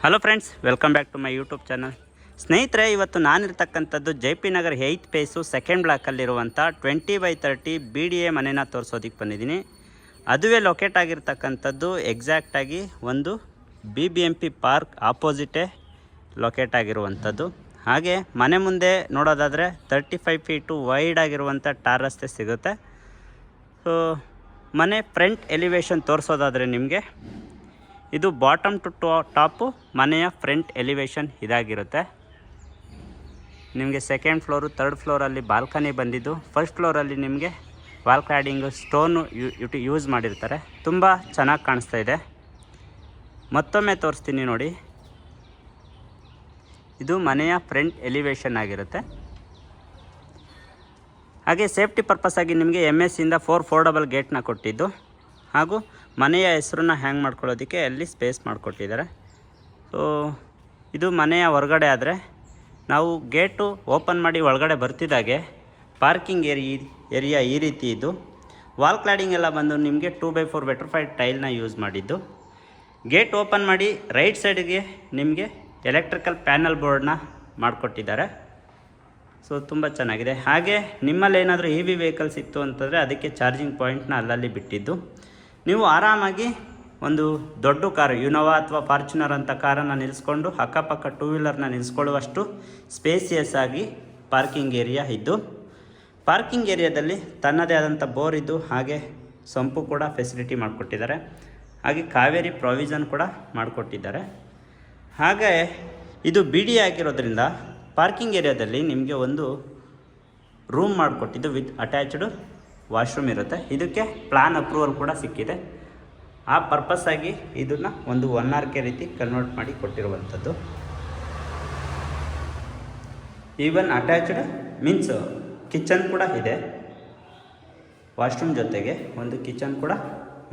Hello friends, welcome back to my YouTube channel. ಸ್ನೇಹಿತರೆ, ಇವತ್ತು ನಾನಿರ್ತಕ್ಕಂಥದ್ದು JP Nagar 8th phase second ಬ್ಲಾಕಲ್ಲಿರುವಂಥ 20/30 BDA ಮನೆನ ತೋರಿಸೋದಕ್ಕೆ ಬಂದಿದ್ದೀನಿ. ಅದುವೇ ಲೊಕೇಟ್ ಆಗಿರ್ತಕ್ಕಂಥದ್ದು ಎಕ್ಸಾಕ್ಟಾಗಿ ಒಂದು BBMP ಪಾರ್ಕ್ ಆಪೋಸಿಟೇ ಲೊಕೇಟ್ ಆಗಿರುವಂಥದ್ದು. ಹಾಗೆ ಮನೆ ಮುಂದೆ ನೋಡೋದಾದರೆ 35 ಫೀಟು ವೈಡ್ ಆಗಿರುವಂಥ ಟಾರ್ ರಸ್ತೆ ಸಿಗುತ್ತೆ. ಸೊ ಮನೆ ಫ್ರಂಟ್ ಎಲಿವೇಶನ್ ತೋರಿಸೋದಾದರೆ ನಿಮಗೆ ಇದು ಬಾಟಮ್ ಟು ಟಾಪು ಮನೆಯ ಫ್ರಂಟ್ ಎಲಿವೇಶನ್ ಇದಾಗಿರುತ್ತೆ. ನಿಮಗೆ ಸೆಕೆಂಡ್ ಫ್ಲೋರು, ಥರ್ಡ್ ಫ್ಲೋರಲ್ಲಿ ಬಾಲ್ಕನಿ ಬಂದಿದ್ದು, ಫಸ್ಟ್ ಫ್ಲೋರಲ್ಲಿ ನಿಮಗೆ ವಾಲ್ ಕ್ಲಾಡಿಂಗು ಸ್ಟೋನು ಯೂಸ್ ಮಾಡಿರ್ತಾರೆ. ತುಂಬ ಚೆನ್ನಾಗಿ ಕಾಣಿಸ್ತಾ ಇದೆ. ಮತ್ತೊಮ್ಮೆ ತೋರಿಸ್ತೀನಿ ನೋಡಿ. ಇದು ಮನೆಯ ಫ್ರಂಟ್ ಎಲಿವೇಶನ್ ಆಗಿರುತ್ತೆ. ಹಾಗೆ ಸೇಫ್ಟಿ ಪರ್ಪಸ್ ಆಗಿ ನಿಮಗೆ MS ಇಂದ 4 ಡಬಲ್ ಗೇಟ್ನ ಕೊಟ್ಟಿದ್ದು, ಹಾಗೂ ಮನೆಯ ಹೆಸರನ್ನ ಹ್ಯಾಂಗ್ ಮಾಡ್ಕೊಳ್ಳೋದಕ್ಕೆ ಅಲ್ಲಿ ಸ್ಪೇಸ್ ಮಾಡಿಕೊಟ್ಟಿದ್ದಾರೆ. ಸೊ ಇದು ಮನೆಯ ಹೊರಗಡೆ ಆದರೆ ನಾವು ಗೇಟು ಓಪನ್ ಮಾಡಿ ಒಳಗಡೆ ಬರ್ತಿದ್ದಾಗೆ ಪಾರ್ಕಿಂಗ್ ಏರಿಯಾ ಈ ರೀತಿ ಇದ್ದು, ವಾಲ್ ಕ್ಲಾಡಿಂಗ್ ಎಲ್ಲ ಬಂದು ನಿಮಗೆ 2x4 ವೆಟ್ರಿಫೈಡ್ ಟೈಲ್ನ ಯೂಸ್ ಮಾಡಿದ್ದು. ಗೇಟ್ ಓಪನ್ ಮಾಡಿ ರೈಟ್ ಸೈಡಿಗೆ ನಿಮಗೆ ಎಲೆಕ್ಟ್ರಿಕಲ್ ಪ್ಯಾನಲ್ ಬೋರ್ಡ್ನ ಮಾಡಿಕೊಟ್ಟಿದ್ದಾರೆ. ಸೊ ತುಂಬ ಚೆನ್ನಾಗಿದೆ. ಹಾಗೆ ನಿಮ್ಮಲ್ಲಿ ಏನಾದರೂ EV ವೆಹಿಕಲ್ಸ್ ಇತ್ತು ಅಂತಂದರೆ ಅದಕ್ಕೆ ಚಾರ್ಜಿಂಗ್ ಪಾಯಿಂಟ್ನ ಅಲ್ಲಲ್ಲಿ ಬಿಟ್ಟಿದ್ದು, ನೀವು ಆರಾಮಾಗಿ ಒಂದು ದೊಡ್ಡ ಕಾರು ಯುನೋವಾ ಅಥವಾ ಫಾರ್ಚುನರ್ ಅಂತ ಕಾರನ್ನು ನಿಲ್ಲಿಸ್ಕೊಂಡು ಅಕ್ಕಪಕ್ಕ 2 ವೀಲರ್ನ ನಿಲ್ಲಿಸ್ಕೊಳ್ಳುವಷ್ಟು ಸ್ಪೇಸಿಯಸ್ ಆಗಿ ಪಾರ್ಕಿಂಗ್ ಏರಿಯಾ ಇದ್ದು, ಪಾರ್ಕಿಂಗ್ ಏರಿಯಾದಲ್ಲಿ ತನ್ನದೇ ಆದಂಥ ಬೋರ್ ಇದ್ದು, ಹಾಗೆ ಸಂಪು ಕೂಡ ಫೆಸಿಲಿಟಿ ಮಾಡಿಕೊಟ್ಟಿದ್ದಾರೆ. ಹಾಗೆ ಕಾವೇರಿ ಪ್ರಾವಿಷನ್ ಕೂಡ ಮಾಡಿಕೊಟ್ಟಿದ್ದಾರೆ. ಹಾಗೆ ಇದು BDA ಆಗಿರೋದ್ರಿಂದ ಪಾರ್ಕಿಂಗ್ ಏರಿಯಾದಲ್ಲಿ ನಿಮಗೆ ಒಂದು ರೂಮ್ ಮಾಡಿಕೊಟ್ಟಿದ್ದು ವಿತ್ ಅಟ್ಯಾಚ್ಡ್ ವಾಶ್ರೂಮ್ ಇರುತ್ತೆ. ಇದಕ್ಕೆ ಪ್ಲಾನ್ ಅಪ್ರೂವಲ್ ಕೂಡ ಸಿಕ್ಕಿದೆ. ಆ ಪರ್ಪಸ್ ಆಗಿ ಇದನ್ನು ಒಂದು 1RK ರೀತಿ ಕನ್ವರ್ಟ್ ಮಾಡಿ ಕೊಟ್ಟಿರುವಂಥದ್ದು. ಈವನ್ ಅಟ್ಯಾಚ್ಡ್ ಮೀನ್ಸ್ ಕಿಚನ್ ಕೂಡ ಇದೆ. ವಾಶ್ರೂಮ್ ಜೊತೆಗೆ ಒಂದು ಕಿಚನ್ ಕೂಡ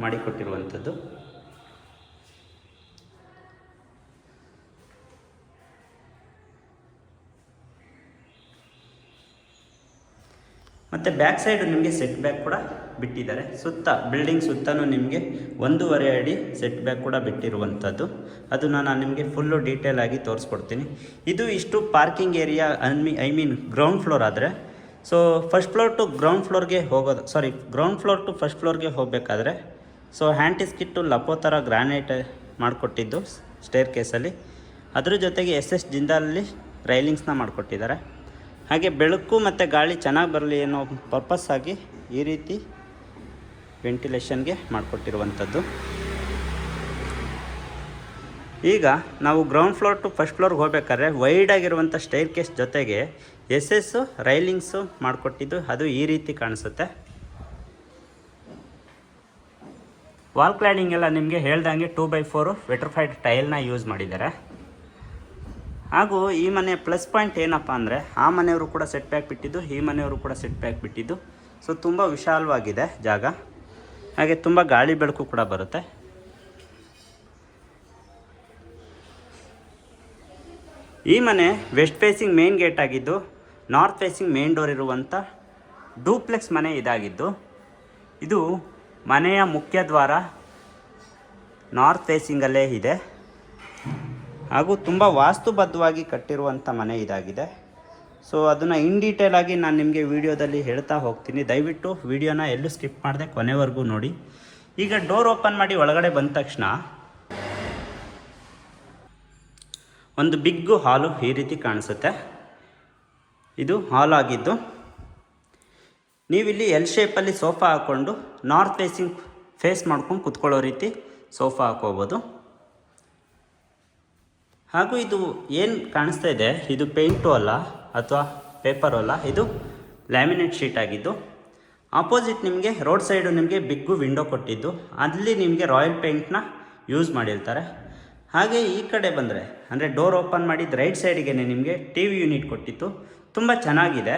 ಮಾಡಿಕೊಟ್ಟಿರುವಂಥದ್ದು. ಮತ್ತು ಬ್ಯಾಕ್ ಸೈಡು ನಿಮಗೆ ಸೆಟ್ ಬ್ಯಾಕ್ ಕೂಡ ಬಿಟ್ಟಿದ್ದಾರೆ. ಸುತ್ತ ಬಿಲ್ಡಿಂಗ್ ಸುತ್ತಲೂ ನಿಮಗೆ 1.5 ಅಡಿ ಸೆಟ್ ಬ್ಯಾಕ್ ಕೂಡ ಬಿಟ್ಟಿರುವಂಥದ್ದು. ಅದನ್ನು ನಾನು ನಿಮಗೆ ಫುಲ್ಲು ಡೀಟೇಲ್ ಆಗಿ ತೋರಿಸ್ಕೊಡ್ತೀನಿ. ಇದು ಇಷ್ಟು parking area I mean ground floor ಆದರೆ, so first floor to ground ಫ್ಲೋರ್ಗೆ ಹೋಗೋದು ಗ್ರೌಂಡ್ ಫ್ಲೋರ್ ಟು ಫಸ್ಟ್ ಫ್ಲೋರ್ಗೆ ಹೋಗಬೇಕಾದ್ರೆ ಸೊ ಹ್ಯಾಂಟಿಸ್ಕಿಟ್ಟು ಲಪೋತರ ಗ್ರಾನೈಟ್ ಮಾಡಿಕೊಟ್ಟಿದ್ದು ಸ್ಟೇರ್ ಕೇಸಲ್ಲಿ. ಅದ್ರ ಜೊತೆಗೆ SS ಜಿಂದಾಲಲ್ಲಿ ರೈಲಿಂಗ್ಸ್ನ ಮಾಡಿಕೊಟ್ಟಿದ್ದಾರೆ. ಹಾಗೆ ಬೆಳಕು ಮತ್ತು ಗಾಳಿ ಚೆನ್ನಾಗಿ ಬರಲಿ ಅನ್ನೋ ಪರ್ಪಸ್ ಆಗಿ ಈ ರೀತಿ ವೆಂಟಿಲೇಷನ್ಗೆ ಮಾಡಿಕೊಟ್ಟಿರುವಂಥದ್ದು. ಈಗ ನಾವು ಗ್ರೌಂಡ್ ಫ್ಲೋರ್ ಟು ಫಸ್ಟ್ ಫ್ಲೋರ್ಗೆ ಹೋಗ್ಬೇಕಾದ್ರೆ ವೈಡ್ ಆಗಿರುವಂಥ ಸ್ಟೇರ್ ಕೇಸ್ ಜೊತೆಗೆ SS ರೈಲಿಂಗ್ಸು ಮಾಡಿಕೊಟ್ಟಿದ್ದು, ಅದು ಈ ರೀತಿ ಕಾಣಿಸುತ್ತೆ. ವಾಲ್ ಕ್ಲಾಡಿಂಗ್ ಎಲ್ಲ ನಿಮಗೆ ಹೇಳ್ದಂಗೆ 2x4 ವೆಟ್ರಿಫೈಡ್ ಟೈಲ್ನ ಯೂಸ್ ಮಾಡಿದ್ದಾರೆ. ಹಾಗೂ ಈ ಮನೆಯ ಪ್ಲಸ್ ಪಾಯಿಂಟ್ ಏನಪ್ಪ ಅಂದರೆ, ಆ ಮನೆಯವರು ಕೂಡ ಸೆಟ್ ಬ್ಯಾಕ್ ಬಿಟ್ಟಿದ್ದು, ಈ ಮನೆಯವರು ಕೂಡ ಸೆಟ್ ಬ್ಯಾಕ್ ಬಿಟ್ಟಿದ್ದು. ಸೊ ತುಂಬ ವಿಶಾಲವಾಗಿದೆ ಜಾಗ. ಹಾಗೆ ತುಂಬ ಗಾಳಿ ಬೆಳಕು ಕೂಡ ಬರುತ್ತೆ. ಈ ಮನೆ ವೆಸ್ಟ್ ಫೇಸಿಂಗ್ ಮೇನ್ ಗೇಟ್ ಆಗಿದ್ದು, ನಾರ್ತ್ ಫೇಸಿಂಗ್ ಮೇನ್ ಡೋರ್ ಇರುವಂಥ ಡೂಪ್ಲೆಕ್ಸ್ ಮನೆ ಇದಾಗಿದ್ದು, ಇದು ಮನೆಯ ಮುಖ್ಯ ದ್ವಾರ ನಾರ್ತ್ ಫೇಸಿಂಗಲ್ಲೇ ಇದೆ. ಹಾಗೂ ತುಂಬ ವಾಸ್ತುಬದ್ಧವಾಗಿ ಕಟ್ಟಿರುವಂಥ ಮನೆ ಇದಾಗಿದೆ. ಸೊ ಅದನ್ನು ಇನ್ ಡೀಟೇಲ್ ಆಗಿ ನಾನು ನಿಮಗೆ ವಿಡಿಯೋದಲ್ಲಿ ಹೇಳ್ತಾ ಹೋಗ್ತೀನಿ. ದಯವಿಟ್ಟು ವಿಡಿಯೋನ ಎಲ್ಲೂ ಸ್ಕಿಪ್ ಮಾಡದೆ ಕೊನೆವರೆಗೂ ನೋಡಿ. ಈಗ ಡೋರ್ ಓಪನ್ ಮಾಡಿ ಒಳಗಡೆ ಬಂದ ತಕ್ಷಣ ಒಂದು ಬಿಗ್ಗು ಹಾಲು ಈ ರೀತಿ ಕಾಣಿಸುತ್ತೆ. ಇದು ಹಾಲ್ ಆಗಿದ್ದು, ನೀವಿಲ್ಲಿ L ಶೇಪಲ್ಲಿ ಸೋಫಾ ಹಾಕ್ಕೊಂಡು ನಾರ್ತ್ ಫೇಸಿಂಗ್ ಫೇಸ್ ಮಾಡ್ಕೊಂಡು ಕುತ್ಕೊಳ್ಳೋ ರೀತಿ ಸೋಫಾ ಹಾಕೋಬೋದು. ಹಾಗೂ ಇದು ಏನು ಕಾಣಿಸ್ತಾ ಇದೆ, ಇದು ಪೇಂಟು ಅಲ್ಲ ಅಥವಾ ಪೇಪರು ಅಲ್ಲ, ಇದು ಲ್ಯಾಮಿನೇಟ್ ಶೀಟ್ ಆಗಿದ್ದು. ಆಪೋಸಿಟ್ ನಿಮಗೆ ರೋಡ್ ಸೈಡು ನಿಮಗೆ ಬಿಗ್ಗು ವಿಂಡೋ ಕೊಟ್ಟಿದ್ದು, ಅಲ್ಲಿ ನಿಮಗೆ ರಾಯಲ್ ಪೇಂಟ್ನ ಯೂಸ್ ಮಾಡಿರ್ತಾರೆ. ಹಾಗೆ ಈ ಕಡೆ ಬಂದರೆ ಅಂದರೆ ಡೋರ್ ಓಪನ್ ಮಾಡಿದ ರೈಟ್ ಸೈಡಿಗೆ ನಿಮಗೆ TV ಯೂನಿಟ್ ಕೊಟ್ಟಿತ್ತು. ತುಂಬ ಚೆನ್ನಾಗಿದೆ.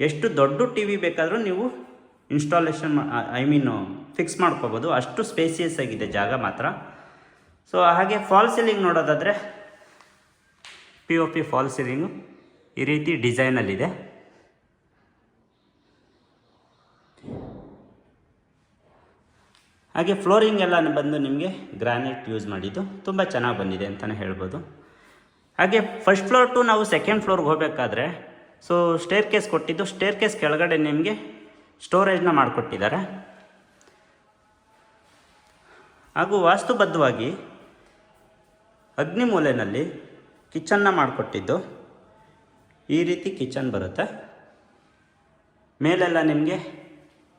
ಎಷ್ಟು ದೊಡ್ಡ TV ಬೇಕಾದರೂ ನೀವು ಇನ್ಸ್ಟಾಲೇಷನ್ ಫಿಕ್ಸ್ ಮಾಡ್ಕೋಬೋದು. ಅಷ್ಟು ಸ್ಪೇಸಿಯಸ್ ಆಗಿದೆ ಜಾಗ ಮಾತ್ರ. ಸೊ ಹಾಗೆ ಫಾಲ್ ಸೀಲಿಂಗ್ ನೋಡೋದಾದರೆ POP ಫಾಲ್ ಸೀಲಿಂಗು ಈ ರೀತಿ ಡಿಸೈನಲ್ಲಿದೆ. ಹಾಗೆ ಫ್ಲೋರಿಂಗ್ ಎಲ್ಲ ಬಂದು ನಿಮಗೆ ಗ್ರಾನೈಟ್ ಯೂಸ್ ಮಾಡಿದ್ದು ತುಂಬ ಚೆನ್ನಾಗಿ ಬಂದಿದೆ ಅಂತಲೇ ಹೇಳ್ಬೋದು. ಹಾಗೆ ಫಸ್ಟ್ ಫ್ಲೋರ್ ಟು ನಾವು ಸೆಕೆಂಡ್ ಫ್ಲೋರ್ಗೆ ಹೋಗಬೇಕಾದ್ರೆ ಸೊ ಸ್ಟೇರ್ ಕೇಸ್ ಕೊಟ್ಟಿದ್ದು, ಸ್ಟೇರ್ ಕೇಸ್ ಕೆಳಗಡೆ ನಿಮಗೆ ಸ್ಟೋರೇಜ್ನ ಮಾಡಿಕೊಟ್ಟಿದ್ದಾರೆ. ಹಾಗೂ ವಾಸ್ತುಬದ್ಧವಾಗಿ ಅಗ್ನಿ ಮೂಲೆಯಲ್ಲಿ ಕಿಚನ್ನ ಮಾಡಿಕೊಟ್ಟಿದ್ದು. ಈ ರೀತಿ ಕಿಚನ್ ಬರುತ್ತೆ. ಮೇಲೆಲ್ಲ ನಿಮಗೆ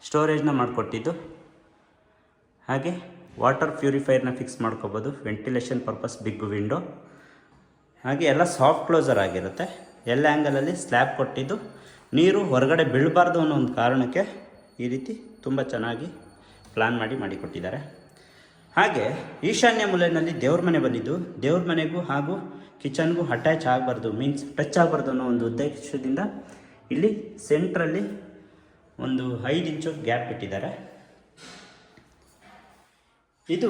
ಸ್ಟೋರೇಜ್ನ ಮಾಡಿಕೊಟ್ಟಿದ್ದು. ಹಾಗೆ ವಾಟರ್ ಪ್ಯೂರಿಫೈಯರ್ನ ಫಿಕ್ಸ್ ಮಾಡ್ಕೋಬೋದು, ವೆಂಟಿಲೇಷನ್ ಪರ್ಪಸ್ ಬಿಗ್ ವಿಂಡೋ. ಹಾಗೆ ಎಲ್ಲ ಸಾಫ್ಟ್ ಕ್ಲೋಸರ್ ಆಗಿರುತ್ತೆ. ಎಲ್ಲ ಆ್ಯಂಗಲಲ್ಲಿ ಸ್ಲ್ಯಾಬ್ ಕೊಟ್ಟಿದ್ದು, ನೀರು ಹೊರಗಡೆ ಬೀಳಬಾರ್ದು ಅನ್ನೋ ಒಂದು ಕಾರಣಕ್ಕೆ ಈ ರೀತಿ ತುಂಬ ಚೆನ್ನಾಗಿ ಪ್ಲ್ಯಾನ್ ಮಾಡಿಕೊಟ್ಟಿದ್ದಾರೆ. ಹಾಗೆ ಈಶಾನ್ಯ ಮೂಲೆಯಲ್ಲಿ ದೇವ್ರ ಮನೆ ಬಂದಿದ್ದು, ದೇವ್ರ ಮನೆಗೂ ಹಾಗೂ ಕಿಚನ್ಗೂ ಅಟ್ಯಾಚ್ ಆಗಬಾರ್ದು, ಮೀನ್ಸ್ ಟಚ್ ಆಗಬಾರ್ದು ಅನ್ನೋ ಒಂದು ಉದ್ದೇಶದಿಂದ ಇಲ್ಲಿ ಸೆಂಟ್ರಲ್ಲಿ ಒಂದು 5 ಇಂಚು ಗ್ಯಾಪ್ ಇಟ್ಟಿದ್ದಾರೆ. ಇದು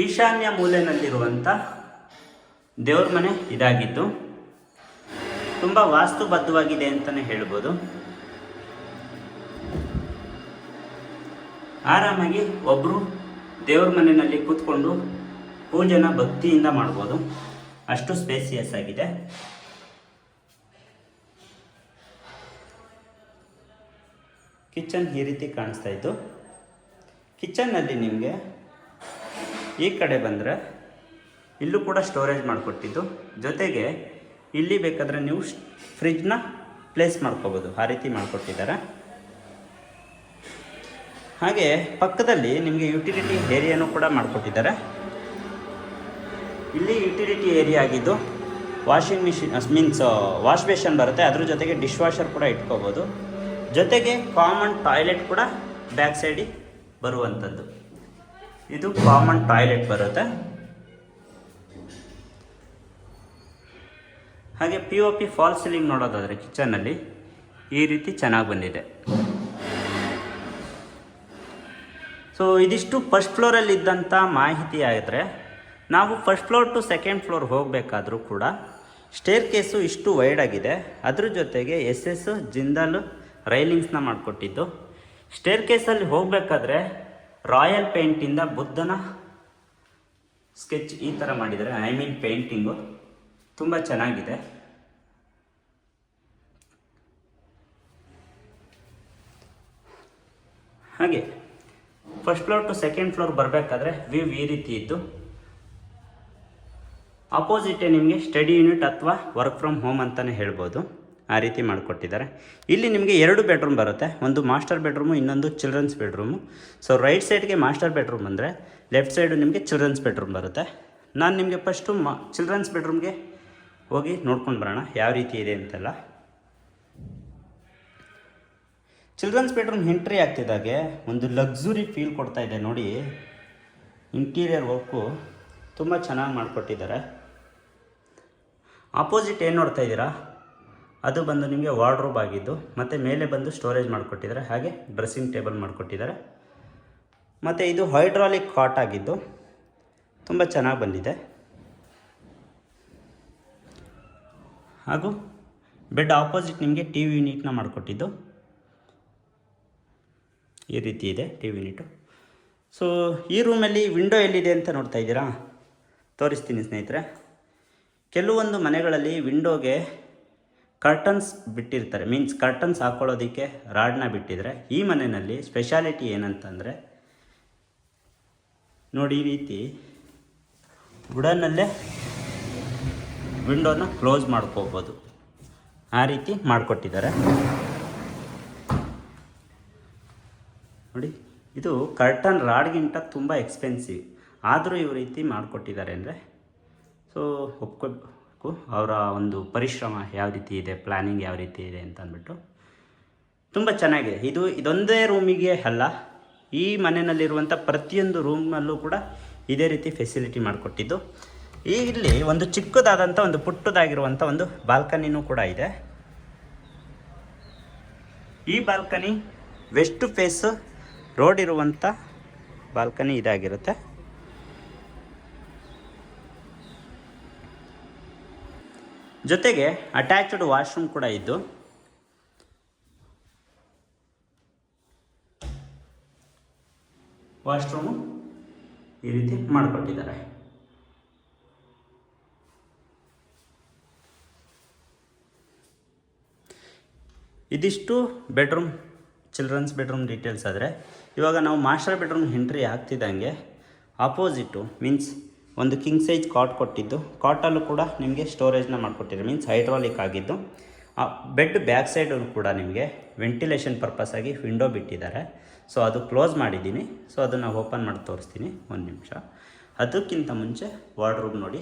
ಈಶಾನ್ಯ ಮೂಲೆಯಲ್ಲಿರುವಂಥ ದೇವ್ರ ಮನೆ ಇದಾಗಿದ್ದು ತುಂಬ ವಾಸ್ತುಬದ್ಧವಾಗಿದೆ ಅಂತಲೇ ಹೇಳ್ಬೋದು. ಆರಾಮಾಗಿ ಒಬ್ಬರು ದೇವ್ರ ಮನೆಯಲ್ಲಿ ಕೂತ್ಕೊಂಡು ಪೂಜೆನ ಭಕ್ತಿಯಿಂದ ಮಾಡ್ಬೋದು, ಅಷ್ಟು ಸ್ಪೇಸಿಯಸ್ ಆಗಿದೆ. ಕಿಚನ್ ಈ ರೀತಿ ಕಾಣಿಸ್ತಾ ಇತ್ತು. ಕಿಚನ್ನಲ್ಲಿ ನಿಮಗೆ ಈ ಕಡೆ ಬಂದರೆ ಇಲ್ಲೂ ಕೂಡ ಸ್ಟೋರೇಜ್ ಮಾಡಿಕೊಟ್ಟಿದ್ದು, ಜೊತೆಗೆ ಇಲ್ಲಿ ಬೇಕಾದರೆ ನೀವು ಫ್ರಿಜ್ನ ಪ್ಲೇಸ್ ಮಾಡ್ಕೋಬೋದು, ಆ ರೀತಿ ಮಾಡಿಕೊಟ್ಟಿದ್ದಾರೆ. ಹಾಗೆ ಪಕ್ಕದಲ್ಲಿ ನಿಮಗೆ ಯುಟಿಲಿಟಿ ಏರಿಯಾನೂ ಕೂಡ ಮಾಡಿಕೊಟ್ಟಿದ್ದಾರೆ. ಇಲ್ಲಿ ಯುಟಿಲಿಟಿ ಏರಿಯಾ ಆಗಿದ್ದು washing machine means wash basin ಬರುತ್ತೆ, ಅದ್ರ ಜೊತೆಗೆ ಡಿಶ್ ವಾಷರ್ ಕೂಡ ಇಟ್ಕೋಬೋದು. ಜೊತೆಗೆ ಕಾಮನ್ ಟಾಯ್ಲೆಟ್ ಕೂಡ ಬ್ಯಾಕ್ ಸೈಡಿಗೆ ಬರುವಂಥದ್ದು. ಇದು ಕಾಮನ್ ಟಾಯ್ಲೆಟ್ ಬರುತ್ತೆ. ಹಾಗೆ POP ಫಾಲ್ ಸೀಲಿಂಗ್ ನೋಡೋದಾದರೆ ಕಿಚನ್ನಲ್ಲಿ ಈ ರೀತಿ ಚೆನ್ನಾಗಿ ಬಂದಿದೆ. ಸೊ ಇದಿಷ್ಟು ಫಸ್ಟ್ ಫ್ಲೋರಲ್ಲಿ ಇದ್ದಂಥ ಮಾಹಿತಿ ಆಗಿದ್ರೆ, ನಾವು first floor to second floor ಹೋಗಬೇಕಾದ್ರೂ ಕೂಡ ಸ್ಟೇರ್ ಕೇಸು ಇಷ್ಟು ವೈಡ್ ಆಗಿದೆ. ಅದ್ರ ಜೊತೆಗೆ SS ಜಿಂದಾಲ್ ರೈಲಿಂಗ್ಸ್ನ ಮಾಡಿಕೊಟ್ಟಿದ್ದು. ಸ್ಟೇರ್ ಕೇಸಲ್ಲಿ ಹೋಗಬೇಕಾದ್ರೆ ರಾಯಲ್ ಪೇಂಟಿಂದ ಬುದ್ಧನ ಸ್ಕೆಚ್ ಈ ಥರ ಮಾಡಿದ್ದಾರೆ, ಪೇಂಟಿಂಗು ತುಂಬ ಚೆನ್ನಾಗಿದೆ. ಹಾಗೆ first floor to second floor ಬರಬೇಕಾದ್ರೆ ವ್ಯೂ ಈ ರೀತಿ ಇದ್ದು, ಅಪೋಸಿಟೇ ನಿಮಗೆ ಸ್ಟಡಿ ಯೂನಿಟ್ ಅಥವಾ ವರ್ಕ್ ಫ್ರಮ್ ಹೋಮ್ ಅಂತಲೇ ಹೇಳ್ಬೋದು, ಆ ರೀತಿ ಮಾಡಿಕೊಟ್ಟಿದ್ದಾರೆ. ಇಲ್ಲಿ ನಿಮಗೆ 2 ಬೆಡ್ರೂಮ್ ಬರುತ್ತೆ, ಒಂದು ಮಾಸ್ಟರ್ ಬೆಡ್ರೂಮು, ಇನ್ನೊಂದು ಚಿಲ್ಡ್ರನ್ಸ್ ಬೆಡ್ರೂಮು. ಸೊ ರೈಟ್ ಸೈಡ್ಗೆ ಮಾಸ್ಟರ್ ಬೆಡ್ರೂಮ್ ಅಂದರೆ ಲೆಫ್ಟ್ ಸೈಡು ನಿಮಗೆ ಚಿಲ್ಡ್ರನ್ಸ್ ಬೆಡ್ರೂಮ್ ಬರುತ್ತೆ. ನಾನು ನಿಮಗೆ ಫಸ್ಟು ಚಿಲ್ಡ್ರನ್ಸ್ ಬೆಡ್ರೂಮ್ಗೆ ಹೋಗಿ ನೋಡ್ಕೊಂಡು ಬರೋಣ ಯಾವ ರೀತಿ ಇದೆ ಅಂತೆಲ್ಲ. ಚಿಲ್ಡ್ರನ್ಸ್ ಬೆಡ್ರೂಮ್ ಎಂಟ್ರಿ ಆಗ್ತಿದ್ದಾಗೆ ಒಂದು ಲಕ್ಸುರಿ ಫೀಲ್ ಕೊಡ್ತಾ ಇದೆ ನೋಡಿ. ಇಂಟೀರಿಯರ್ ವರ್ಕು ತುಂಬ ಚೆನ್ನಾಗಿ ಮಾಡಿಕೊಟ್ಟಿದ್ದಾರೆ. ಆಪೋಸಿಟ್ ಏನು ನೋಡ್ತಾ ಇದ್ದೀರಾ, ಅದು ಬಂದು ನಿಮಗೆ ವಾರ್ಡ್ರೋಬ್ ಆಗಿದ್ದು, ಮತ್ತು ಮೇಲೆ ಬಂದು ಸ್ಟೋರೇಜ್ ಮಾಡಿಕೊಟ್ಟಿದ್ದಾರೆ. ಹಾಗೆ ಡ್ರೆಸ್ಸಿಂಗ್ ಟೇಬಲ್ ಮಾಡಿಕೊಟ್ಟಿದ್ದಾರೆ. ಮತ್ತು ಇದು ಹೈಡ್ರಾಲಿಕ್ ಕಾಟ್ ಆಗಿದ್ದು ತುಂಬ ಚೆನ್ನಾಗಿ ಬಂದಿದೆ. ಹಾಗೂ ಬೆಡ್ ಆಪೋಸಿಟ್ ನಿಮಗೆ TV ಯೂನಿಟ್ನ ಮಾಡಿಕೊಟ್ಟಿದ್ದು ಈ ರೀತಿ ಇದೆ TV ಯೂನಿಟು. ಸೊ ಈ ರೂಮಲ್ಲಿ ವಿಂಡೋ ಎಲ್ಲಿದೆ ಅಂತ ನೋಡ್ತಾ ಇದ್ದೀರಾ, ತೋರಿಸ್ತೀನಿ ಸ್ನೇಹಿತರೆ. ಕೆಲವೊಂದು ಮನೆಗಳಲ್ಲಿ ವಿಂಡೋಗೆ ಕರ್ಟನ್ಸ್ ಬಿಟ್ಟಿರ್ತಾರೆ, ಮೀನ್ಸ್ ಕರ್ಟನ್ಸ್ ಹಾಕ್ಕೊಳ್ಳೋದಕ್ಕೆ ರಾಡ್ನ ಬಿಟ್ಟಿದ್ರೆ. ಈ ಮನೆಯಲ್ಲಿ ಸ್ಪೆಷಾಲಿಟಿ ಏನಂತಂದರೆ ನೋಡಿ, ಈ ರೀತಿ ವುಡನ್ನಲ್ಲೇ ವಿಂಡೋನ ಕ್ಲೋಸ್ ಮಾಡ್ಕೋಬೋದು, ಆ ರೀತಿ ಮಾಡಿಕೊಟ್ಟಿದ್ದಾರೆ ನೋಡಿ. ಇದು ಕರ್ಟನ್ ರಾಡ್ಗಿಂತ ತುಂಬ ಎಕ್ಸ್ಪೆನ್ಸಿವ್, ಆದರೂ ಈ ರೀತಿ ಮಾಡಿಕೊಟ್ಟಿದ್ದಾರೆ ಅಂದರೆ ಸೊ ಒಪ್ಕೋಬೇಕು ಅವರ ಒಂದು ಪರಿಶ್ರಮ ಯಾವ ರೀತಿ ಇದೆ, ಪ್ಲ್ಯಾನಿಂಗ್ ಯಾವ ರೀತಿ ಇದೆ ಅಂತ ಅಂದ್ಬಿಟ್ಟು. ತುಂಬ ಚೆನ್ನಾಗಿದೆ. ಇದೊಂದೇ ರೂಮಿಗೆ ಅಲ್ಲ, ಈ ಮನೆಯಲ್ಲಿರುವಂಥ ಪ್ರತಿಯೊಂದು ರೂಮಲ್ಲೂ ಕೂಡ ಇದೇ ರೀತಿ ಫೆಸಿಲಿಟಿ ಮಾಡಿಕೊಟ್ಟಿದ್ದು. ಇಲ್ಲಿ ಒಂದು ಚಿಕ್ಕದಾದಂಥ ಒಂದು ಪುಟ್ಟದಾಗಿರುವಂಥ ಒಂದು ಬಾಲ್ಕನಿನೂ ಕೂಡ ಇದೆ. ಈ ಬಾಲ್ಕನಿ ವೆಸ್ಟ್ ಫೇಸ್ ರೋಡ್ ಇರುವಂಥ ಬಾಲ್ಕನಿ ಇದಾಗಿರುತ್ತೆ. ಜೊತೆಗೆ ಅಟ್ಯಾಚ್ಡ್ ವಾಶ್ರೂಮ್ ಕೂಡ ಇದ್ದು ವಾಶ್ರೂಮು ಈ ರೀತಿ ಮಾಡಿಕೊಟ್ಟಿದ್ದಾರೆ. ಇದಿಷ್ಟು ಬೆಡ್ರೂಮ್, ಚಿಲ್ಡ್ರನ್ಸ್ ಬೆಡ್ರೂಮ್ ಡೀಟೇಲ್ಸ್. ಆದರೆ ಇವಾಗ ನಾವು ಮಾಸ್ಟರ್ ಬೆಡ್ರೂಮ್ ಎಂಟ್ರಿ ಆಗ್ತಿದ್ದಂಗೆ ಆಪೋಸಿಟು ಮೀನ್ಸ್ ಒಂದು ಕಿಂಗ್ ಸೈಜ್ ಕಾಟ್ ಕೊಟ್ಟಿದ್ದು, ಕಾಟಲ್ಲೂ ಕೂಡ ನಿಮಗೆ ಸ್ಟೋರೇಜ್ನ ಮಾಡಿಕೊಟ್ಟಿದ್ದಾರೆ, ಮೀನ್ಸ್ ಹೈಡ್ರಾಲಿಕ್ ಆಗಿದ್ದು. ಬೆಡ್ ಬ್ಯಾಕ್ ಸೈಡು ಕೂಡ ನಿಮಗೆ ವೆಂಟಿಲೇಷನ್ ಪರ್ಪಸ್ ಆಗಿ ವಿಂಡೋ ಬಿಟ್ಟಿದ್ದಾರೆ. ಸೊ ಅದು ಕ್ಲೋಸ್ ಮಾಡಿದ್ದೀನಿ. ಸೊ ಅದನ್ನು ಓಪನ್ ಮಾಡಿ ತೋರಿಸ್ತೀನಿ, ಒಂದು ನಿಮಿಷ. ಅದಕ್ಕಿಂತ ಮುಂಚೆ ವಾರ್ಡ್ರೂಮ್ ನೋಡಿ,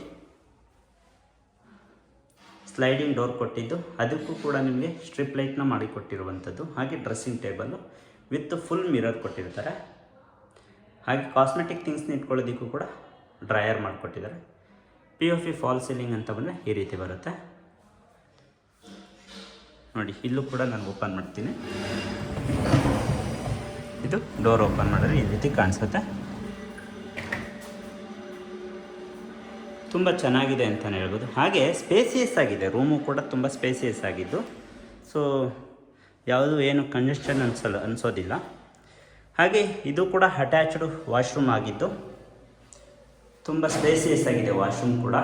ಸ್ಲೈಡಿಂಗ್ ಡೋರ್ ಕೊಟ್ಟಿದ್ದು, ಅದಕ್ಕೂ ಕೂಡ ನಿಮಗೆ ಸ್ಟ್ರಿಪ್ ಲೈಟ್ನ ಮಾಡಿಕೊಟ್ಟಿರುವಂಥದ್ದು. ಹಾಗೆ dressing table with full mirror ಕೊಟ್ಟಿರ್ತಾರೆ. ಹಾಗೆ ಕಾಸ್ಮೆಟಿಕ್ ಥಿಂಗ್ಸ್ನ ಇಟ್ಕೊಳ್ಳೋದಕ್ಕೂ ಕೂಡ ಡ್ರಯರ್ ಮಾಡಿಕೊಟ್ಟಿದ್ದಾರೆ. POP ಫಾಲ್ ಸೀಲಿಂಗ್ ಅಂತ ಬಂದರೆ ಈ ರೀತಿ ಬರುತ್ತೆ ನೋಡಿ. ಇಲ್ಲೂ ಕೂಡ ನಾನು ಓಪನ್ ಮಾಡ್ತೀನಿ. ಇದು ಡೋರ್ ಓಪನ್ ಮಾಡಿದ್ರೆ ಈ ರೀತಿ ಕಾಣಿಸುತ್ತೆ. ತುಂಬ ಚೆನ್ನಾಗಿದೆ ಅಂತಲೇ ಹೇಳ್ಬೋದು. ಹಾಗೆ ಸ್ಪೇಸಿಯಸ್ ಆಗಿದೆ, ರೂಮು ಕೂಡ ತುಂಬ ಸ್ಪೇಸಿಯಸ್ ಆಗಿದ್ದು. ಸೊ ಯಾವುದು ಏನು ಕಂಜೆಷನ್ ಅನಿಸೋದಿಲ್ಲ. ಹಾಗೆ ಇದು ಕೂಡ ಅಟ್ಯಾಚ್ಡ್ ವಾಶ್ರೂಮ್ ಆಗಿದ್ದು ತುಂಬ ಸ್ಪೇಸಿಯಸ್ ಆಗಿದೆ ವಾಶ್ರೂಮ್ ಕೂಡ.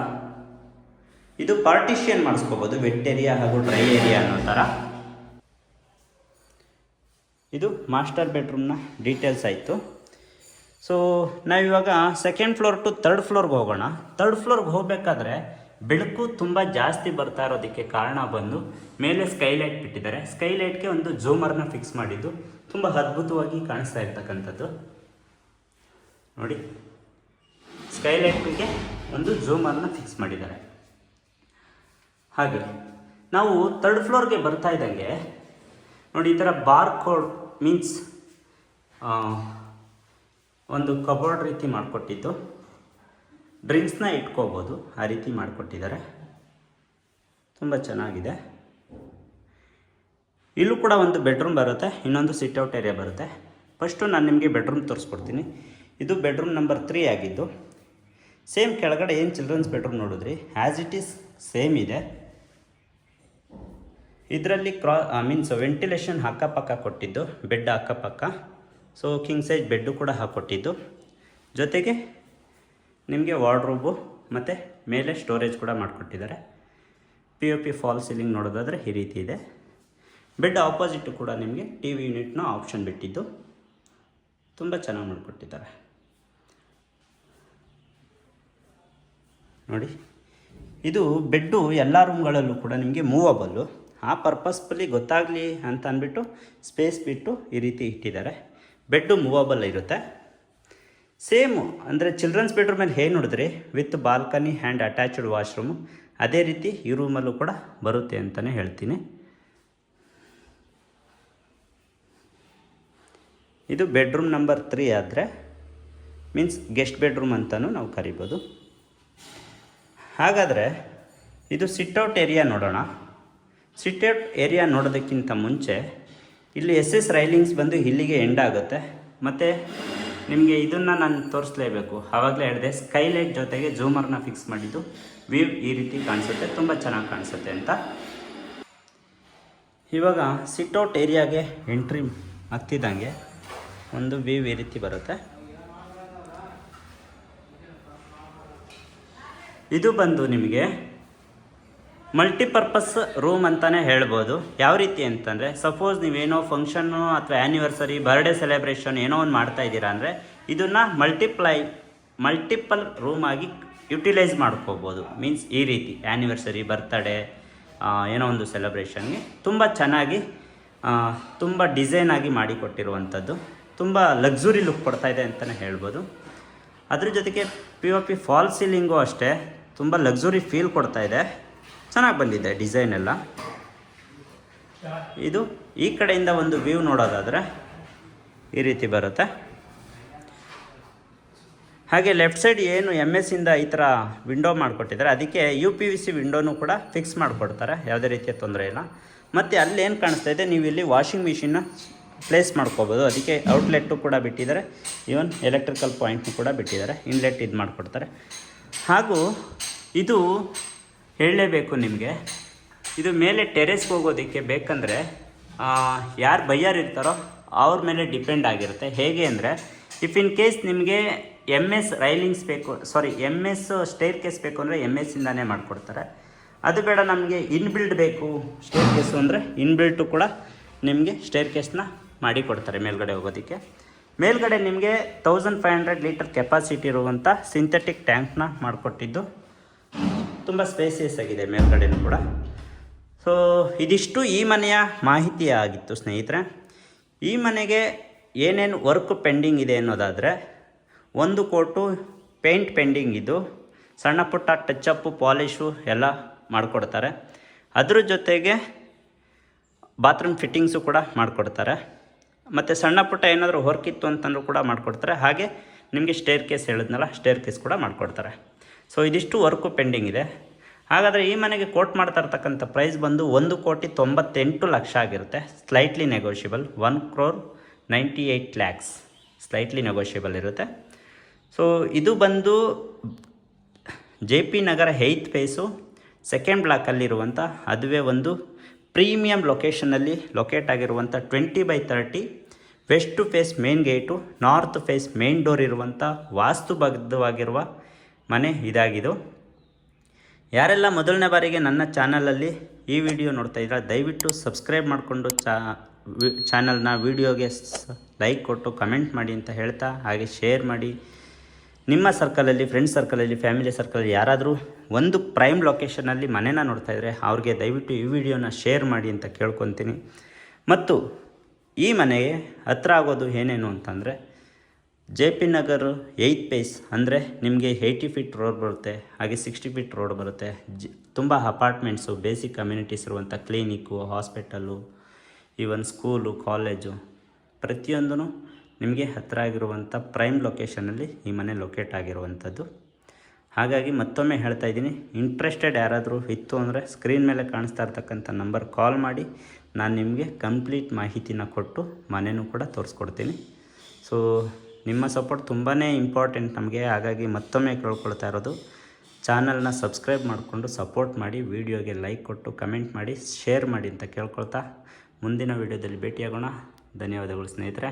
ಇದು ಪಾರ್ಟಿಷಿಯನ್ ಮಾಡಿಸ್ಕೋಬೋದು, ವೆಟ್ ಏರಿಯಾ ಹಾಗೂ ಡ್ರೈ ಏರಿಯಾ ಅನ್ನೋ ಥರ. ಇದು ಮಾಸ್ಟರ್ ಬೆಡ್ರೂಮ್ನ ಡೀಟೇಲ್ಸ್ ಆಯಿತು. ಸೊ ನಾವಿವಾಗ ಸೆಕೆಂಡ್ ಫ್ಲೋರ್ ಟು ಥರ್ಡ್ ಫ್ಲೋರ್ಗೆ ಹೋಗೋಣ. ಥರ್ಡ್ ಫ್ಲೋರ್ಗೆ ಹೋಗಬೇಕಾದ್ರೆ ಬೆಳಕು ತುಂಬ ಜಾಸ್ತಿ ಬರ್ತಾ ಇರೋದಕ್ಕೆ ಕಾರಣ ಬಂದು ಮೇಲೆ ಸ್ಕೈಲೈಟ್ ಬಿಟ್ಟಿದ್ದಾರೆ. ಸ್ಕೈಲೈಟ್ಗೆ ಒಂದು ಜೂಮರ್ನ ಫಿಕ್ಸ್ ಮಾಡಿದ್ದು ತುಂಬ ಅದ್ಭುತವಾಗಿ ಕಾಣಿಸ್ತಾ ಇರ್ತಕ್ಕಂಥದ್ದು ನೋಡಿ. ಸ್ಕೈಲೈಟ್ಗೆ ಒಂದು ಜೂಮರ್ನ ಫಿಕ್ಸ್ ಮಾಡಿದ್ದಾರೆ. ಹಾಗೆ ನಾವು ಥರ್ಡ್ ಫ್ಲೋರ್ಗೆ ಬರ್ತಾ ಇದ್ದಂಗೆ ನೋಡಿ, ಈ ಥರ ಬಾರ್ ಕೋಡ್ ಮೀನ್ಸ್ ಒಂದು ಕಬೋರ್ಡ್ ರೀತಿ ಮಾಡಿಕೊಟ್ಟಿದ್ದು, ಡ್ರಿಂಕ್ಸ್ನ ಇಟ್ಕೋಬೋದು, ಆ ರೀತಿ ಮಾಡಿಕೊಟ್ಟಿದ್ದಾರೆ. ತುಂಬ ಚೆನ್ನಾಗಿದೆ. ಇಲ್ಲೂ ಕೂಡ ಒಂದು ಬೆಡ್ರೂಮ್ ಬರುತ್ತೆ, ಇನ್ನೊಂದು ಸಿಟ್ಔಟ್ ಏರಿಯಾ ಬರುತ್ತೆ. ಫಸ್ಟು ನಾನು ನಿಮಗೆ ಬೆಡ್ರೂಮ್ ತೋರಿಸ್ಕೊಡ್ತೀನಿ. ಇದು ಬೆಡ್ರೂಮ್ ನಂಬರ್ 3 ಆಗಿದ್ದು, ಸೇಮ್ ಕೆಳಗಡೆ ಏನು ಚಿಲ್ಡ್ರನ್ಸ್ ಬೆಡ್ರೂಮ್ ನೋಡಿದ್ರಿ ಆ್ಯಸ್ ಇಟ್ ಈಸ್ ಸೇಮ್ ಇದೆ. ಇದರಲ್ಲಿ ಮೀನ್ಸ್ ವೆಂಟಿಲೇಷನ್ ಅಕ್ಕಪಕ್ಕ ಕೊಟ್ಟಿದ್ದು, ಬೆಡ್ ಅಕ್ಕಪಕ್ಕ. ಸೊ ಕಿಂಗ್ ಸೈಜ್ ಬೆಡ್ಡು ಕೂಡ ಹಾಕ್ಕೊಟ್ಟಿದ್ದು, ಜೊತೆಗೆ ನಿಮಗೆ ವಾರ್ಡ್ರೋಬು ಮತ್ತು ಮೇಲೆ ಸ್ಟೋರೇಜ್ ಕೂಡ ಮಾಡಿಕೊಟ್ಟಿದ್ದಾರೆ. POP ಫಾಲ್ ಸೀಲಿಂಗ್ ನೋಡೋದಾದರೆ ಈ ರೀತಿ ಇದೆ. ಬೆಡ್ ಆಪೋಸಿಟ್ಟು ಕೂಡ ನಿಮಗೆ TV ಯೂನಿಟ್ನ ಆಪ್ಷನ್ ಬಿಟ್ಟಿದ್ದು ತುಂಬ ಚೆನ್ನಾಗಿ ಮಾಡಿಕೊಟ್ಟಿದ್ದಾರೆ ನೋಡಿ. ಇದು ಬೆಡ್ಡು ಎಲ್ಲ ರೂಮ್ಗಳಲ್ಲೂ ಕೂಡ ನಿಮಗೆ ಮೂವಬಲ್ಲು. ಆ ಪರ್ಪಸ್ಫುಲ್ಲಿ ಗೊತ್ತಾಗಲಿ ಅಂತ ಅಂದ್ಬಿಟ್ಟು ಸ್ಪೇಸ್ ಬಿಟ್ಟು ಈ ರೀತಿ ಇಟ್ಟಿದ್ದಾರೆ. ಬೆಡ್ಡು ಮೂವಬಲ್ ಇರುತ್ತೆ. ಸೇಮು ಅಂದರೆ ಚಿಲ್ಡ್ರನ್ಸ್ ಬೆಡ್ರೂಮಲ್ಲಿ ಹೇಗೆ ನೋಡಿದ್ರಿ with balcony and attached washroom, ಅದೇ ರೀತಿ ಈ ರೂಮಲ್ಲೂ ಕೂಡ ಬರುತ್ತೆ ಅಂತಲೇ ಹೇಳ್ತೀನಿ. ಇದು ಬೆಡ್ರೂಮ್ ನಂಬರ್ 3 ಆದರೆ ಮೀನ್ಸ್ ಗೆಸ್ಟ್ ಬೆಡ್ರೂಮ್ ಅಂತಲೂ ನಾವು ಕರಿಬೋದು. ಹಾಗಾದರೆ ಇದು ಸಿಟ್ಔಟ್ ಏರಿಯಾ ನೋಡೋಣ. ಸಿಟ್ಔಟ್ ಏರಿಯಾ ನೋಡೋದಕ್ಕಿಂತ ಮುಂಚೆ ಇಲ್ಲಿ SS ರೈಲಿಂಗ್ಸ್ ಬಂದು ಇಲ್ಲಿಗೆ ಎಂಡ್ ಆಗುತ್ತೆ. ಮತ್ತು ನಿಮಗೆ ಇದನ್ನು ನಾನು ತೋರಿಸಲೇಬೇಕು, ಆವಾಗಲೇ ಹೇಳಿದೆ ಸ್ಕೈಲೈಟ್ ಜೊತೆಗೆ ಜೂಮರ್ನ ಫಿಕ್ಸ್ ಮಾಡಿದ್ದು. ವ್ಯೂ ಈ ರೀತಿ ಕಾಣಿಸುತ್ತೆ, ತುಂಬ ಚೆನ್ನಾಗಿ ಕಾಣಿಸುತ್ತೆ ಅಂತ. ಇವಾಗ ಸಿಟ್ಔಟ್ ಏರಿಯಾಗೆ ಎಂಟ್ರಿ ಆಗ್ತಿದ್ದಂಗೆ ಒಂದು ವ್ಯೂ ಈ ರೀತಿ ಬರುತ್ತೆ. ಇದು ಬಂದು ನಿಮಗೆ ಮಲ್ಟಿಪರ್ಪಸ್ ರೂಮ್ ಅಂತಲೇ ಹೇಳ್ಬೋದು. ಯಾವ ರೀತಿ ಅಂತಂದರೆ, ಸಪೋಸ್ ನೀವೇನೋ ಫಂಕ್ಷನ್ನು ಅಥವಾ ಆ್ಯನಿವರ್ಸರಿ, ಬರ್ಡೇ ಸೆಲೆಬ್ರೇಷನ್ ಏನೋ ಒಂದು ಮಾಡ್ತಾ ಇದ್ದೀರಾ ಅಂದರೆ ಇದನ್ನು ಮಲ್ಟಿಪಲ್ ರೂಮಾಗಿ ಯುಟಿಲೈಸ್ ಮಾಡ್ಕೋಬೋದು. ಮೀನ್ಸ್ ಈ ರೀತಿ ಆ್ಯನಿವರ್ಸರಿ, ಬರ್ತಡೇ, ಏನೋ ಒಂದು ಸೆಲೆಬ್ರೇಷನ್ಗೆ ತುಂಬ ಚೆನ್ನಾಗಿ ತುಂಬ ಡಿಸೈನಾಗಿ ಮಾಡಿಕೊಟ್ಟಿರುವಂಥದ್ದು. ತುಂಬ ಲಕ್ಸುರಿ ಲುಕ್ ಕೊಡ್ತಾಯಿದೆ ಅಂತಲೇ ಹೇಳ್ಬೋದು. ಅದ್ರ ಜೊತೆಗೆ POP ಫಾಲ್ ಸೀಲಿಂಗು ಅಷ್ಟೇ ತುಂಬ ಲಕ್ಸುರಿ ಫೀಲ್ ಕೊಡ್ತಾಯಿದೆ. ಚೆನ್ನಾಗಿ ಬಂದಿದೆ ಡಿಸೈನ್ ಎಲ್ಲ. ಇದು ಈ ಕಡೆಯಿಂದ ಒಂದು ವ್ಯೂ ನೋಡೋದಾದರೆ ಈ ರೀತಿ ಬರುತ್ತೆ. ಹಾಗೆ ಲೆಫ್ಟ್ ಸೈಡ್ ಏನು MS ಇಂದ ಈ ಥರ ವಿಂಡೋ ಮಾಡಿಕೊಟ್ಟಿದ್ದಾರೆ, ಅದಕ್ಕೆ UPVC ವಿಂಡೋನು ಕೂಡ ಫಿಕ್ಸ್ ಮಾಡಿಕೊಡ್ತಾರೆ, ಯಾವುದೇ ರೀತಿಯ ತೊಂದರೆ ಇಲ್ಲ. ಮತ್ತು ಅಲ್ಲೇನು ಕಾಣಿಸ್ತಾ ಇದೆ, ನೀವು ಇಲ್ಲಿ ವಾಷಿಂಗ್ ಮಿಷಿನ್ನ ಪ್ಲೇಸ್ ಮಾಡ್ಕೋಬೋದು. ಅದಕ್ಕೆ ಔಟ್ಲೆಟ್ಟು ಕೂಡ ಬಿಟ್ಟಿದ್ದಾರೆ, ಈವನ್ ಎಲೆಕ್ಟ್ರಿಕಲ್ ಪಾಯಿಂಟ್ನು ಕೂಡ ಬಿಟ್ಟಿದ್ದಾರೆ, ಇನ್ಲೆಟ್ ಇದು ಮಾಡಿಕೊಡ್ತಾರೆ. ಹಾಗೂ ಇದು ಹೇಳಲೇಬೇಕು ನಿಮಗೆ, ಇದು ಮೇಲೆ ಟೆರೆಸ್ಗೆ ಹೋಗೋದಕ್ಕೆ ಬೇಕಂದರೆ ಯಾರು ಬೈಯರ್ ಇರ್ತಾರೋ ಅವ್ರ ಮೇಲೆ ಡಿಪೆಂಡ್ ಆಗಿರುತ್ತೆ. ಹೇಗೆ ಅಂದರೆ ಇಫ್ ಇನ್ ಕೇಸ್ ನಿಮಗೆ MS ರೈಲಿಂಗ್ಸ್ ಬೇಕು, MS ಸ್ಟೇರ್ ಕೇಸ್ ಬೇಕು ಅಂದರೆ MS ಇಂದಾನೇ ಮಾಡಿಕೊಡ್ತಾರೆ. ಅದು ಬೇಡ ನಮಗೆ ಇನ್ಬಿಲ್ಡ್ ಬೇಕು ಸ್ಟೇರ್ ಕೇಸು ಅಂದರೆ ಇನ್ಬಿಲ್ಟು ಕೂಡ ನಿಮಗೆ ಸ್ಟೇರ್ ಕೇಸ್ನ ಮಾಡಿ ಕೊಡ್ತಾರೆ ಮೇಲ್ಗಡೆ ಹೋಗೋದಕ್ಕೆ. ಮೇಲ್ಗಡೆ ನಿಮಗೆ 1500 ಲೀಟರ್ ಕೆಪಾಸಿಟಿ ಇರುವಂಥ ಸಿಂಥೆಟಿಕ್ ಟ್ಯಾಂಕ್ನ ಮಾಡಿಕೊಟ್ಟಿದ್ದು ತುಂಬ ಸ್ಪೇಸಿಯಸ್ ಆಗಿದೆ ಮೇಲ್ಗಡೆನೂ ಕೂಡ. ಸೊ ಇದಿಷ್ಟು ಈ ಮನೆಯ ಮಾಹಿತಿ ಆಗಿತ್ತು ಸ್ನೇಹಿತರೆ. ಈ ಮನೆಗೆ ಏನೇನು ವರ್ಕ್ ಪೆಂಡಿಂಗ್ ಇದೆ ಅನ್ನೋದಾದರೆ, 1 ಕೋಟು ಪೇಂಟ್ ಪೆಂಡಿಂಗ್ ಇದ್ದು ಸಣ್ಣ ಪುಟ್ಟ ಟಚಪ್ಪು ಪಾಲಿಶು ಎಲ್ಲ ಮಾಡಿಕೊಡ್ತಾರೆ. ಅದ್ರ ಜೊತೆಗೆ ಬಾತ್ರೂಮ್ ಫಿಟ್ಟಿಂಗ್ಸು ಕೂಡ ಮಾಡಿಕೊಡ್ತಾರೆ. ಮತ್ತು ಸಣ್ಣ ಪುಟ್ಟ ಏನಾದರೂ ವರ್ಕ್ ಇತ್ತು ಅಂತಂದ್ರೂ ಕೂಡ ಮಾಡಿಕೊಡ್ತಾರೆ. ಹಾಗೆ ನಿಮಗೆ ಸ್ಟೇರ್ ಕೇಸ್ ಹೇಳಿದ್ನಲ್ಲ, ಸ್ಟೇರ್ ಕೇಸ್ ಕೂಡ ಮಾಡಿಕೊಡ್ತಾರೆ. ಸೊ ಇದಿಷ್ಟು ವರ್ಕು ಪೆಂಡಿಂಗ್ ಇದೆ. ಹಾಗಾದರೆ ಈ ಮನೆಗೆ ಕೋಟ್ ಮಾಡ್ತಾ ಇರ್ತಕ್ಕಂಥ ಪ್ರೈಸ್ ಬಂದು 1,98,00,000 ಆಗಿರುತ್ತೆ. Slightly negotiable. 1,98,00,000 ಸ್ಲೈಟ್ಲಿ ನೆಗೋಷಿಯಬಲ್ ಇರುತ್ತೆ. ಸೊ ಇದು ಬಂದು JP ನಗರ 8th ಫೇಸು 2nd ಬ್ಲಾಕಲ್ಲಿರುವಂಥ, ಅದುವೇ ಒಂದು ಪ್ರೀಮಿಯಂ ಲೊಕೇಶನಲ್ಲಿ ಲೊಕೇಟ್ ಆಗಿರುವಂಥ 20/30 west to face main gate, north face main door ಇರುವಂಥ ವಾಸ್ತುಬದ್ಧವಾಗಿರುವ ಮನೆ ಇದಾಗಿದ್ದು. ಯಾರೆಲ್ಲ ಮೊದಲನೇ ಬಾರಿಗೆ ನನ್ನ ಚಾನಲಲ್ಲಿ ಈ ವಿಡಿಯೋ ನೋಡ್ತಾ ಇದ್ದೀರಾ, ದಯವಿಟ್ಟು ಸಬ್ಸ್ಕ್ರೈಬ್ ಮಾಡಿಕೊಂಡು ಚಾನಲ್ನ ವಿಡಿಯೋಗೆ ಲೈಕ್ ಕೊಟ್ಟು ಕಮೆಂಟ್ ಮಾಡಿ ಅಂತ ಹೇಳ್ತಾ, ಹಾಗೆ ಶೇರ್ ಮಾಡಿ. ನಿಮ್ಮ ಸರ್ಕಲಲ್ಲಿ, ಫ್ರೆಂಡ್ಸ್ ಸರ್ಕಲಲ್ಲಿ, ಫ್ಯಾಮಿಲಿ ಸರ್ಕಲಲ್ಲಿ ಯಾರಾದರೂ ಒಂದು ಪ್ರೈಮ್ ಲೊಕೇಶನಲ್ಲಿ ಮನೆನ ನೋಡ್ತಾ ಇದ್ದರೆ ಅವ್ರಿಗೆ ದಯವಿಟ್ಟು ಈ ವಿಡಿಯೋನ ಶೇರ್ ಮಾಡಿ ಅಂತ ಕೇಳ್ಕೊತೀನಿ. ಮತ್ತು ಈ ಮನೆಗೆ ಹತ್ರ ಆಗೋದು ಏನೇನು ಅಂತಂದರೆ, JP ನಗರ್ 8th ಫೇಸ್ ಅಂದರೆ ನಿಮಗೆ 80 ಫೀಟ್ ರೋಡ್ ಬರುತ್ತೆ, ಹಾಗೆ 60 ಫೀಟ್ ರೋಡ್ ಬರುತ್ತೆ. ತುಂಬ ಅಪಾರ್ಟ್ಮೆಂಟ್ಸು, ಬೇಸಿಕ್ ಕಮ್ಯುನಿಟೀಸ್ ಇರುವಂಥ clinic, hospital, even school, college ಪ್ರತಿಯೊಂದೂ ನಿಮಗೆ ಹತ್ತಿರ ಆಗಿರುವಂಥ ಪ್ರೈಮ್ ಲೊಕೇಶನಲ್ಲಿ ಈ ಮನೆ ಲೊಕೇಟ್ ಆಗಿರುವಂಥದ್ದು. ಹಾಗಾಗಿ ಮತ್ತೊಮ್ಮೆ ಹೇಳ್ತಾ ಇದ್ದೀನಿ, ಇಂಟ್ರೆಸ್ಟೆಡ್ ಯಾರಾದರೂ ಇತ್ತು ಅಂದರೆ ಸ್ಕ್ರೀನ್ ಮೇಲೆ ಕಾಣಿಸ್ತಾ ಇರ್ತಕ್ಕಂಥ ನಂಬರ್ ಕಾಲ್ ಮಾಡಿ, ನಾನು ನಿಮಗೆ ಕಂಪ್ಲೀಟ್ ಮಾಹಿತಿನ ಕೊಟ್ಟು ಮನೆಯೂ ಕೂಡ ತೋರಿಸ್ಕೊಡ್ತೀನಿ. ಸೊ ನಿಮ್ಮ ಸಪೋರ್ಟ್ ತುಂಬಾ ಇಂಪಾರ್ಟೆಂಟ್ ನಮಗೆ. ಹಾಗಾಗಿ ಮತ್ತೊಮ್ಮೆ ಕೇಳ್ಕೊಳ್ತಾ ಇರೋದು, ಚಾನಲ್ನ ಸಬ್ಸ್ಕ್ರೈಬ್ ಮಾಡಿಕೊಂಡು ಸಪೋರ್ಟ್ ಮಾಡಿ, ವಿಡಿಯೋಗೆ ಲೈಕ್ ಕೊಟ್ಟು ಕಮೆಂಟ್ ಮಾಡಿ, ಶೇರ್ ಮಾಡಿ ಅಂತ ಕೇಳ್ಕೊಳ್ತಾ ಮುಂದಿನ ವಿಡಿಯೋದಲ್ಲಿ ಭೇಟಿಯಾಗೋಣ. ಧನ್ಯವಾದಗಳು ಸ್ನೇಹಿತರೆ.